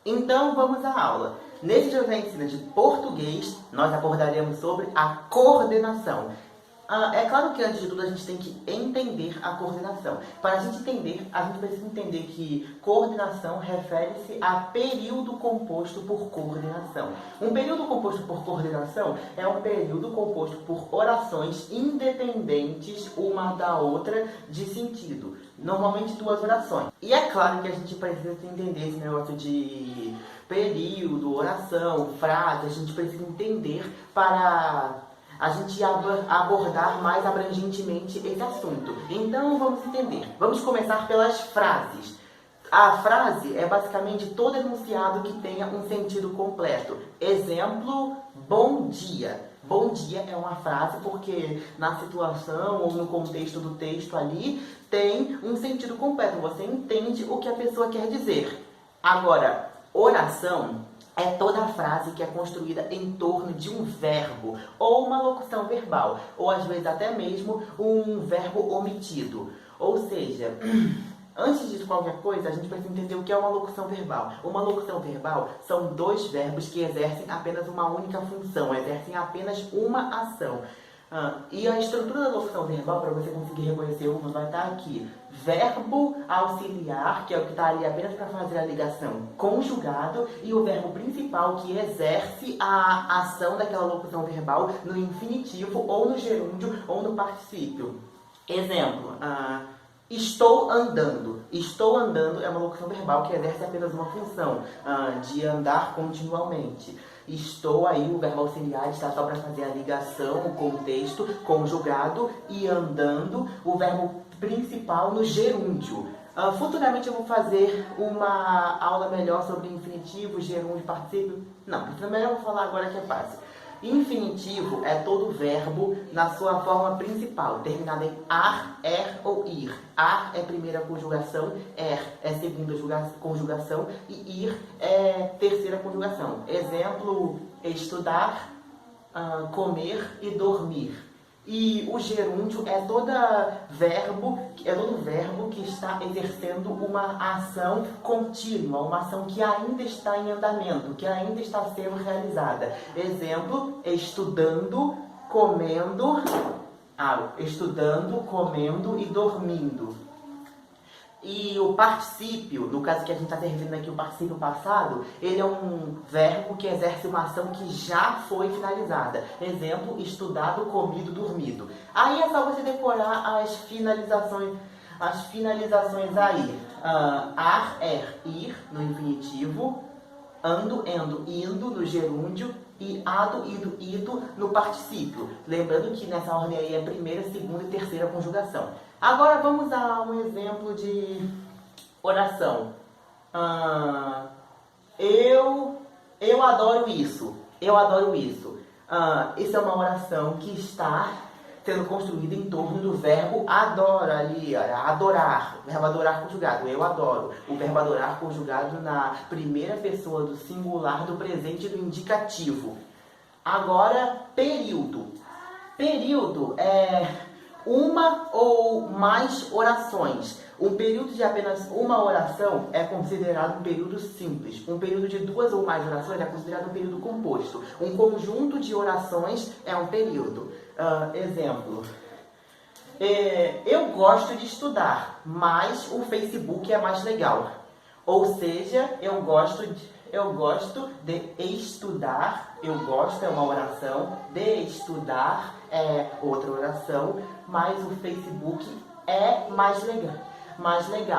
Então vamos à aula. Nesse dia da ensino de português, nós abordaremos sobre a coordenação. É claro que antes de tudo a gente tem que entender a coordenação. Para a gente entender, a gente precisa entender que coordenação refere-se a período composto por coordenação. Um período composto por coordenação é um período composto por orações independentes uma da outra de sentido. Normalmente duas orações. E é claro que a gente precisa entender esse negócio de período, oração, frase, a gente precisa entender para a gente abordar mais abrangentemente esse assunto. Então vamos entender. Vamos começar pelas frases. A frase é basicamente todo enunciado que tenha um sentido completo. Exemplo, bom dia. Bom dia é uma frase porque na situação ou no contexto do texto ali tem um sentido completo. Você entende o que a pessoa quer dizer. Agora, oração é toda a frase que é construída em torno de um verbo ou uma locução verbal, ou às vezes até mesmo um verbo omitido. Ou seja, antes de qualquer coisa, a gente precisa entender o que é uma locução verbal. Uma locução verbal são dois verbos que exercem apenas uma única função, exercem apenas uma ação. E a estrutura da locução verbal, para você conseguir reconhecer uma, vai estar aqui. Verbo auxiliar, que é o que está ali apenas para fazer a ligação, conjugado, e o verbo principal que exerce a ação daquela locução verbal no infinitivo, ou no gerúndio, ou no particípio. Exemplo, estou andando. Estou andando é uma locução verbal que exerce apenas uma função, de andar continuamente. Estou aí, o verbo auxiliar está só para fazer a ligação, o contexto, conjugado, e andando, o verbo principal no gerúndio. Futuramente eu vou fazer uma aula melhor sobre infinitivo, gerúndio, particípio. Não, primeiro eu vou falar agora que é fácil. Infinitivo é todo verbo na sua forma principal, terminado em ar, er ou ir. Ar é primeira conjugação, er é segunda conjugação e ir é terceira conjugação. Exemplo, estudar, comer e dormir. E o gerúndio é todo verbo que está exercendo uma ação contínua, uma ação que ainda está em andamento, que ainda está sendo realizada. Exemplo, estudando, comendo e dormindo. E o particípio, no caso que a gente está referindo aqui, o particípio passado, ele é um verbo que exerce uma ação que já foi finalizada. Exemplo, estudado, comido, dormido. Aí é só você decorar as finalizações aí. Ar, er, ir, no infinitivo. Ando, endo, indo, no gerúndio. E ado, ido, ido, no particípio. Lembrando que nessa ordem aí é primeira, segunda e terceira conjugação. Agora vamos a um exemplo de oração. Eu adoro isso. Eu adoro isso. Isso é uma oração que está sendo construída em torno do verbo adora ali, adorar. O verbo adorar conjugado, eu adoro. O verbo adorar conjugado na primeira pessoa do singular do presente do indicativo. Agora, período. Período é uma ou mais orações. Um período de apenas uma oração é considerado um período simples. Um período de duas ou mais orações é considerado um período composto. Um conjunto de orações é um período. Exemplo. Eu gosto de estudar, mas o Facebook é mais legal. Ou seja, eu gosto de estudar. Eu gosto é uma oração. De estudar é outra oração. Mas o Facebook é mais legal.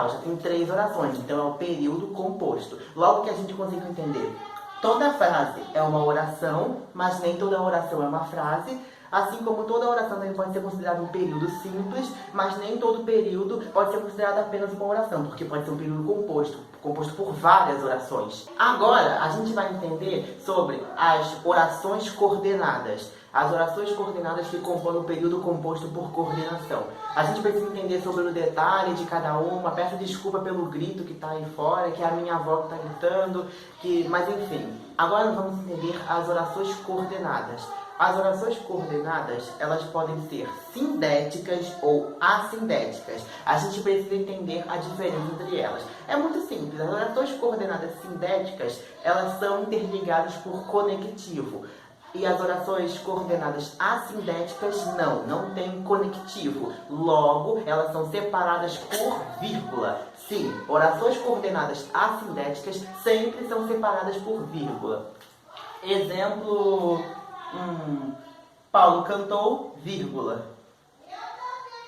Já tem 3 orações, então é um período composto. Logo que a gente consegue entender, toda frase é uma oração, mas nem toda oração é uma frase. Assim como toda oração também pode ser considerada um período simples, mas nem todo período pode ser considerado apenas uma oração, porque pode ser um período composto por várias orações. Agora, a gente vai entender sobre as orações coordenadas. As orações coordenadas que compõem o período composto por coordenação. A gente precisa entender sobre o detalhe de cada uma. Peço desculpa pelo grito que está aí fora, que é a minha avó que está gritando, mas enfim. Agora vamos entender as orações coordenadas. As orações coordenadas, elas podem ser sindéticas ou assindéticas. A gente precisa entender a diferença entre elas. É muito simples. As orações coordenadas sindéticas, elas são interligadas por conectivo. E as orações coordenadas assindéticas não tem conectivo. Logo, elas são separadas por vírgula. Sim, orações coordenadas assindéticas sempre são separadas por vírgula. Exemplo, Paulo cantou, vírgula.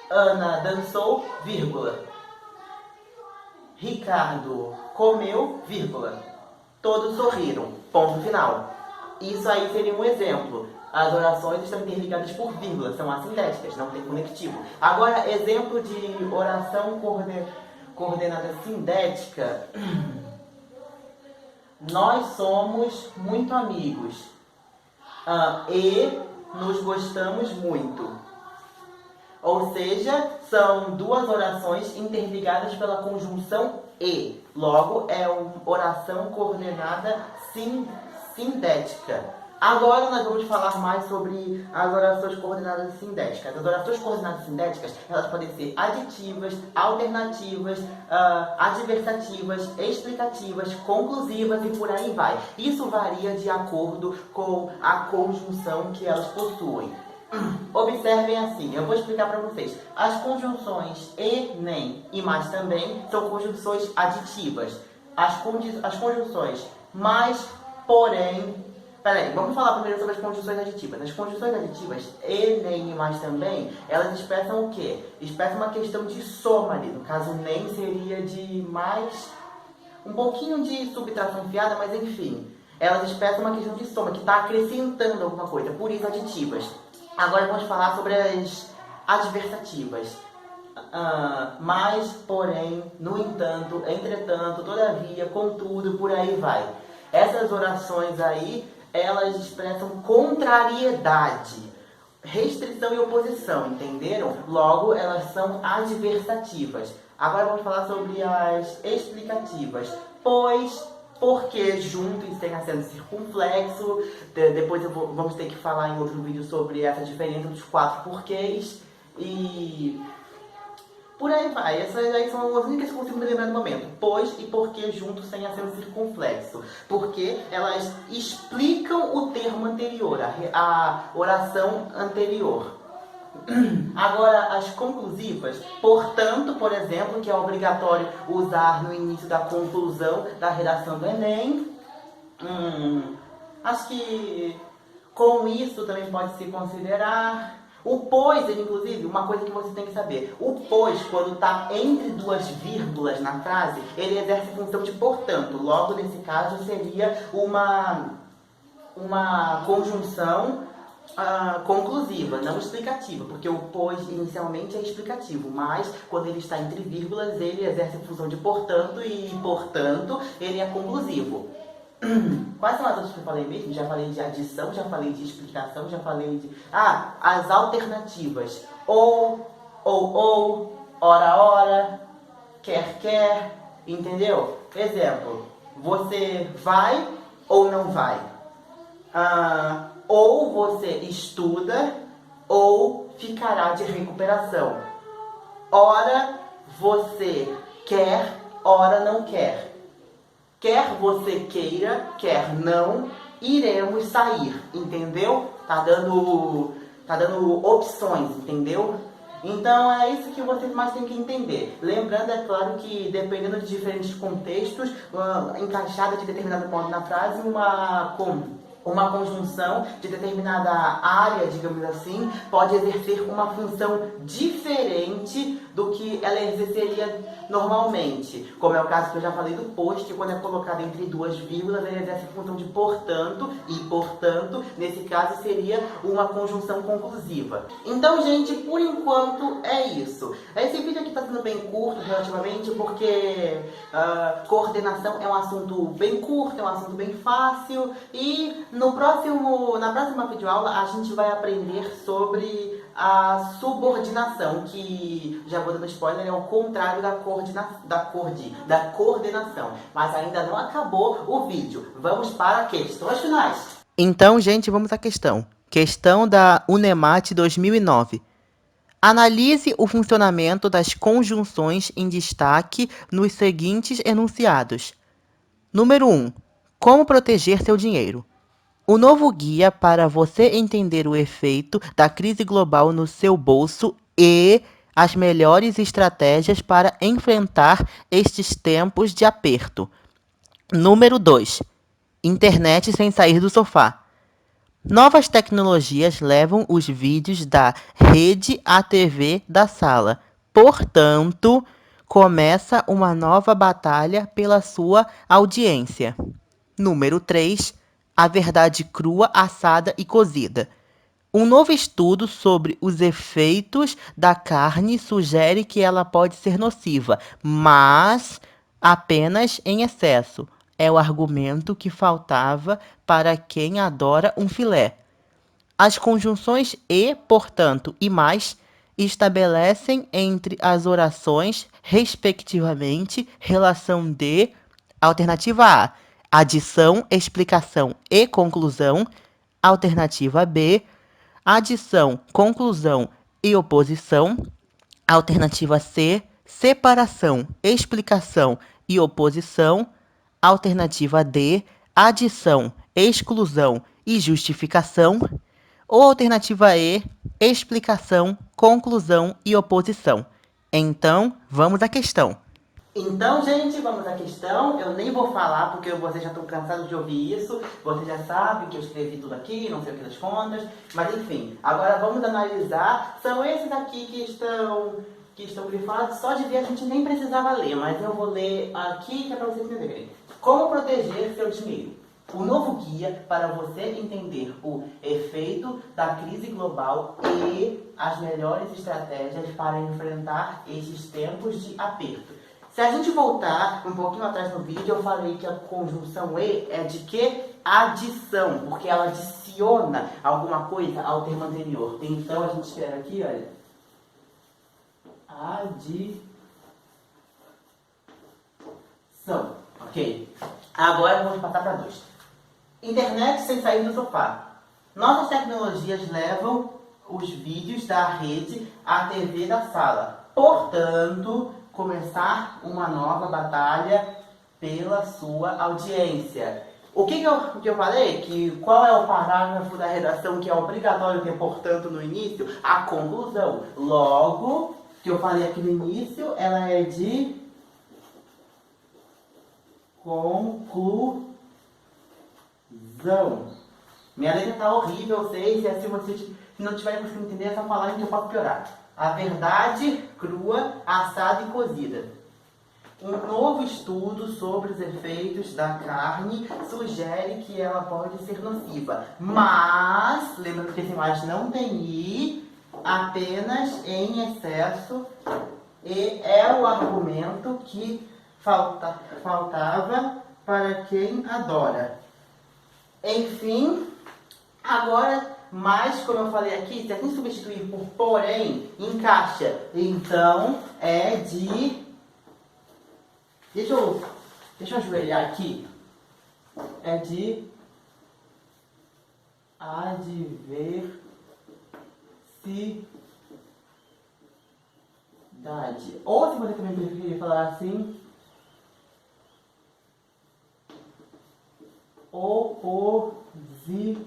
Ana dançou, vírgula. Ricardo comeu, vírgula. Todos sorriram, ponto final. Isso aí seria um exemplo. As orações estão interligadas por vírgula, são assindéticas, não tem conectivo. Agora, exemplo de oração coordenada sindética. Nós somos muito amigos e nos gostamos muito. Ou seja, são duas orações interligadas pela conjunção e. Logo, é uma oração coordenada sindética. Agora nós vamos falar mais sobre as orações coordenadas sindéticas. As orações coordenadas sindéticas, elas podem ser aditivas, alternativas, adversativas, explicativas, conclusivas e por aí vai. Isso varia de acordo com a conjunção que elas possuem. Observem assim, eu vou explicar para vocês. As conjunções e, nem e mas também são conjunções aditivas. As conjunções mas, porém... Peraí, vamos falar primeiro sobre as conjunções aditivas. As conjunções aditivas, e, nem e mais também, elas expressam o quê? Expressam uma questão de soma ali. No caso, nem seria de mais... um pouquinho de subtração fiada, mas enfim. Elas expressam uma questão de soma, que está acrescentando alguma coisa. Por isso, aditivas. Agora vamos falar sobre as adversativas. Mas, porém, no entanto, entretanto, todavia, contudo, por aí vai. Essas orações aí, elas expressam contrariedade, restrição e oposição, entenderam? Logo, elas são adversativas. Agora vamos falar sobre as explicativas. Pois, porque, junto e sem acento circunflexo. Depois vamos ter que falar em outro vídeo sobre essa diferença dos 4 porquês. E... por aí vai. Essas aí são as únicas que eu consigo me lembrar no momento. Pois e porque junto sem acento circunflexo. Porque elas explicam o termo anterior, a oração anterior. Agora, as conclusivas. Portanto, por exemplo, que é obrigatório usar no início da conclusão da redação do Enem. Acho que com isso também pode se considerar... O pois, inclusive, uma coisa que você tem que saber. O pois, quando está entre duas vírgulas na frase, ele exerce função de portanto. Logo, nesse caso, seria uma conjunção conclusiva, não explicativa. Porque o pois, inicialmente, é explicativo. Mas, quando ele está entre vírgulas, ele exerce função de portanto e, portanto, ele é conclusivo. Quais são as outras que eu falei mesmo? Já falei de adição, já falei de explicação, já falei de... as alternativas. Ou, ora, quer, entendeu? Exemplo, você vai ou não vai? Ou você estuda ou ficará de recuperação. Ora, você quer, ora não quer. Quer você queira, quer não, iremos sair, entendeu? Tá dando opções, entendeu? Então é isso que vocês mais têm que entender. Lembrando, é claro, que dependendo de diferentes contextos, encaixada de determinado modo na frase, uma conjunção de determinada área, digamos assim, pode exercer uma função diferente do que ela exerceria normalmente. Como é o caso que eu já falei do pois, que quando é colocado entre duas vírgulas, ele exerce a função de portanto, e portanto, nesse caso, seria uma conjunção conclusiva. Então, gente, por enquanto é isso. Esse vídeo aqui está sendo bem curto, relativamente, porque coordenação é um assunto bem curto, é um assunto bem fácil, e na próxima videoaula a gente vai aprender sobre a subordinação, que, já vou dando spoiler, é o contrário da coordenação. Mas ainda não acabou o vídeo. Vamos para questões finais. Então, gente, vamos à questão. Questão da UNEMAT 2009. Analise o funcionamento das conjunções em destaque nos seguintes enunciados. Número 1. Como proteger seu dinheiro. O novo guia para você entender o efeito da crise global no seu bolso e as melhores estratégias para enfrentar estes tempos de aperto. Número 2. Internet sem sair do sofá. Novas tecnologias levam os vídeos da rede à TV da sala. Portanto, começa uma nova batalha pela sua audiência. Número 3. A verdade crua, assada e cozida. Um novo estudo sobre os efeitos da carne sugere que ela pode ser nociva, mas apenas em excesso. É o argumento que faltava para quem adora um filé. As conjunções e, portanto, e mais estabelecem entre as orações, respectivamente, relação de alternativa A, adição, explicação e conclusão, alternativa B, adição, conclusão e oposição, alternativa C, separação, explicação e oposição, alternativa D, adição, exclusão e justificação, ou alternativa E, explicação, conclusão e oposição. Então, vamos à questão. Então, gente, vamos à questão. Eu nem vou falar porque vocês já estão cansados de ouvir isso. Vocês já sabem que eu escrevi tudo aqui, não sei o que das contas. Mas enfim, agora vamos analisar. São esses aqui que estão grifados. Só de ver a gente nem precisava ler, mas eu vou ler aqui que é para vocês entenderem. Como proteger seu dinheiro? O novo guia para você entender o efeito da crise global e as melhores estratégias para enfrentar esses tempos de aperto. Se a gente voltar um pouquinho atrás no vídeo, eu falei que a conjunção E é de que? Adição, porque ela adiciona alguma coisa ao termo anterior. Então a gente escreve aqui, olha. Adição, ok? Agora vamos passar para 2. Internet sem sair do sofá. Novas tecnologias levam os vídeos da rede à TV da sala. Portanto, começar uma nova batalha pela sua audiência. O que eu falei? Qual é o parágrafo da redação que é obrigatório ter, portanto, no início? A conclusão. Logo, que eu falei aqui no início, ela é de conclusão. Minha letra tá horrível, eu sei, se vocês não tiverem conseguindo entender, é só falar que eu posso piorar. A verdade crua, assada e cozida. Um novo estudo sobre os efeitos da carne sugere que ela pode ser nociva. Mas, lembrando que esse mais não tem i, apenas em excesso, e é o argumento que faltava para quem adora. Enfim, agora, mas como eu falei aqui, se a gente substituir por porém, encaixa. Então, é de... Deixa eu ajoelhar aqui. É de adversidade. Ou se você também preferir falar assim, oposição.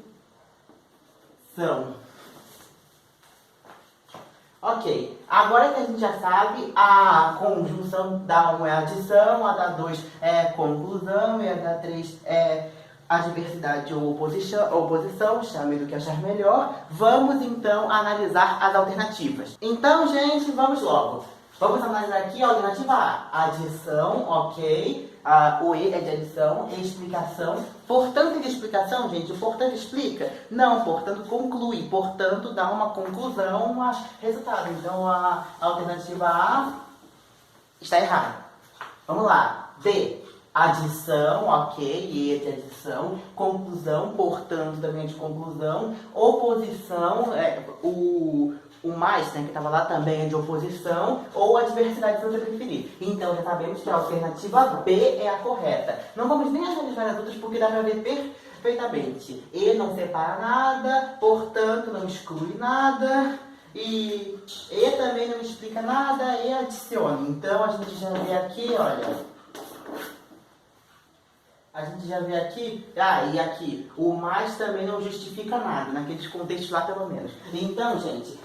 Ok, agora que a gente já sabe, a conjunção da 1 é adição, a da 2 é conclusão e a da 3 é adversidade ou oposição, chame do que achar melhor. Vamos então analisar as alternativas. Então, gente, vamos logo. Vamos analisar aqui a alternativa A, adição, ok. O E é de adição, explicação. Portanto, de explicação, gente, o portanto explica? Não, portanto conclui. Portanto, dá uma conclusão, um resultado. Então, a alternativa A está errada. Vamos lá. B, adição, ok. E é de adição. Conclusão, portanto, também é de conclusão. Oposição, o mais, né, que estava lá também é de oposição, ou adversidade, se você preferir. Então, já sabemos que a alternativa B é a correta. Não vamos nem analisar as outras, porque dá para ver perfeitamente. E não separa nada, portanto não exclui nada. E também não explica nada e adiciona. Então a gente já vê aqui, olha. A gente já vê aqui, e aqui, o mais também não justifica nada, naqueles contextos lá pelo menos. Então, gente,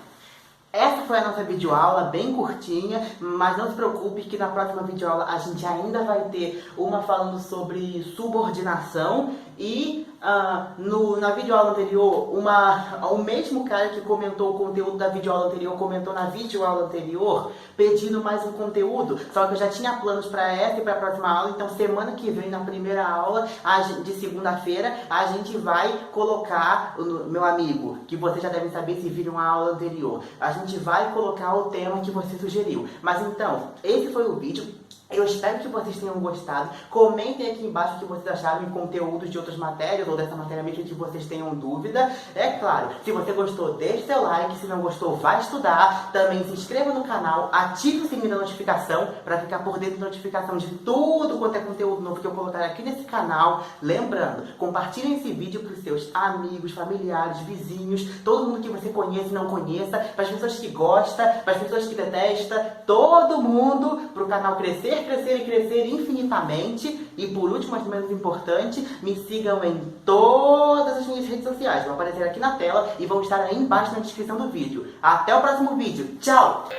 essa foi a nossa videoaula, bem curtinha, mas não se preocupe que na próxima videoaula a gente ainda vai ter uma falando sobre subordinação e na videoaula anterior, o mesmo cara que comentou o conteúdo da videoaula anterior comentou na videoaula anterior pedindo mais um conteúdo, só que eu já tinha planos para essa e para a próxima aula, então semana que vem na primeira aula, de segunda-feira, a gente vai colocar, meu amigo, que vocês já devem saber se viram a aula anterior, a gente vai colocar o tema que você sugeriu. Mas então, esse foi o vídeo. Eu espero que vocês tenham gostado. Comentem aqui embaixo o que vocês acharam em conteúdos de outras matérias ou dessa matéria mesmo que vocês tenham dúvida. É claro, se você gostou, deixe seu like. Se não gostou, vá estudar. Também se inscreva no canal, ative o sininho da notificação para ficar por dentro da notificação de tudo quanto é conteúdo novo que eu colocar aqui nesse canal. Lembrando, compartilhem esse vídeo para os seus amigos, familiares, vizinhos, todo mundo que você conhece e não conheça, para as pessoas que gostam, para as pessoas que detestam, todo mundo, para o canal crescer e crescer infinitamente. E por último, mas menos importante, me sigam em todas as minhas redes sociais. Vão aparecer aqui na tela e vão estar aí embaixo na descrição do vídeo. Até o próximo vídeo. Tchau!